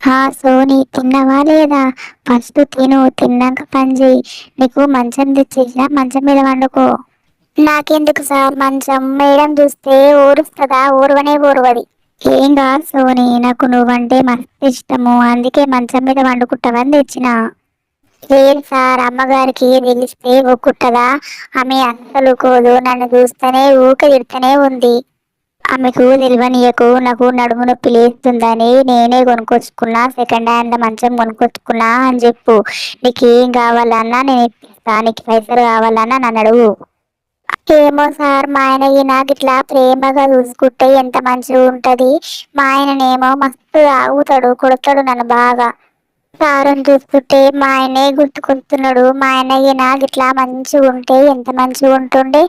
Sony తిన్నావా లేదా? First తిను, తిన్నాక పని చెయ్యి. నీకు మంచం తెచ్చేసిన, మంచం మీద వండుకో. నాకెందుకు సార్ మంచం? మేడం చూస్తే ఊరుస్తుందా? ఊరువనే ఊరువది. ఏం కాదు సోనీ, నాకు నువ్వంటే మస్తు ఇష్టము, అందుకే మంచం మీద వండుకుంటావని తెచ్చిన. లేదు సార్, అమ్మగారికి తెలిస్తే ఒప్పుకుంటుందా? ఆమె అస్సలు కోదు, నన్ను చూస్తేనే ఊక తిడుతూనే ఉంది. ఆమెకు తెలివనీయకు, నాకు నడుము నొప్పి లేస్తుందని నేనే కొనుక్కొచ్చుకున్నా, సెకండ్ హ్యాండ్ మంచం కొనుక్కొచ్చుకున్నా అని చెప్పు. నీకేం కావాలన్నా నేను ఇప్పిస్తా, నీకు పైసలు కావాలన్నా నన్ను అడుగు. ఏమో సార్, మా ఆయన నాకు ఇట్లా ప్రేమగా చూసుకుంటే ఎంత మంచిగా ఉంటది. మా ఆయననేమో మస్తు తాగుతాడు, కొడతాడు నన్ను బాగా. సారుని చూస్తుంటే మా ఆయనే గుర్తుకొస్తున్నాడు. మా ఆయన నాకు ఇట్లా మంచిగా ఉంటే ఎంత మంచిగా ఉంటుండే,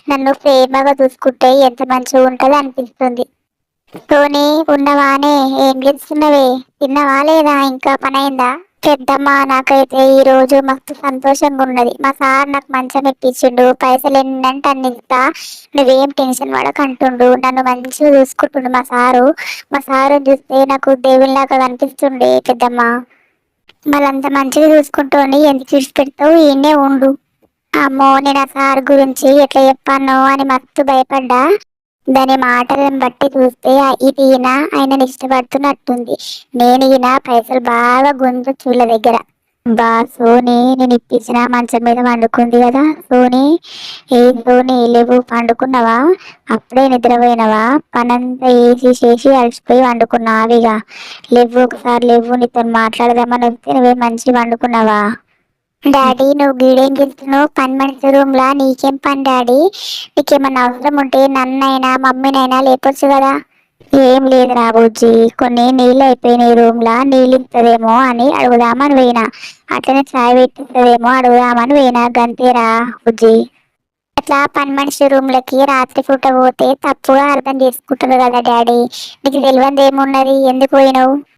నన్ను ప్రేమగా చూసుకుంటే ఎంత మంచిగా ఉంటది అనిపిస్తుంది. సోనీ ఉన్నవానే, ఏం చేస్తున్నవే? తిన్నవా లేదా? ఇంకా పని అయిందా? పెద్దమ్మ, నాకైతే ఈ రోజు మస్తు సంతోషంగా ఉన్నది. మా సార్ నాకు మంచం ఇప్పించిండు, పైసలు ఎన్నంటే అన్ని ఇస్తా, నువ్వేం టెన్షన్ పడకంటుండు. నన్ను మంచిగా చూసుకుంటుండు మా సారు. మా సారు చూస్తే నాకు దేవుళ్ళలాగా కనిపిస్తుండే పెద్దమ్మ. మళ్ళంత మంచిగా చూసుకుంటూని ఎందుకు విడిచిపెడతావు? ఈయనే ఉండు. అమ్మో, నేను ఆ సార్ గురించి ఎట్లా చెప్పాను అని మస్తు భయపడ్డా. దాని మాటలను బట్టి చూస్తే ఇది ఈయన ఆయనని ఇష్టపడుతున్నట్టుంది. నేను ఈయన పైసలు బాగా గుంజు చూళ్ళ దగ్గర. సోనీ, నేను ఇప్పించిన మంచం మీద వండుకుంది కదా సోనీ. ఏ సోనీ, లేవు పండుకున్నావా? అప్పుడే నిద్రపోయినవా? పనంతా చేసి అలసిపోయి వండుకున్నావిగా. లేవు, ఒకసారి లేవు, నీతో మాట్లాడదామని వస్తే నువ్వే మంచి వండుకున్నావా? డాడీ, నువ్వు గీడేం చేస్తున్నావు? పని మనిషి రూమ్ లా నీకేం పని డాడీ? నీకేమన్నా అవసరం ఉంటే నన్నైనా మమ్మీనైనా లేపొచ్చు కదా. ఏం లేదురా బుజ్జి, కొన్ని నీళ్ళు అయిపోయినాయి రూమ్ లా, నీళ్ళు ఇస్తుందేమో అని అడుగుదామని పోయినా. అట్లనే చాయ్ పెట్టిస్తుందేమో అడుగుదామని పోయినా, గంతేరా బుజ్జి. అట్లా పని మనిషి రూమ్లకి రాత్రి పూట పోతే తప్పుగా అర్థం చేసుకుంటారు కదా డాడీ. నీకు తెలియంది ఏమున్నది? ఎందుకు పోయినావు?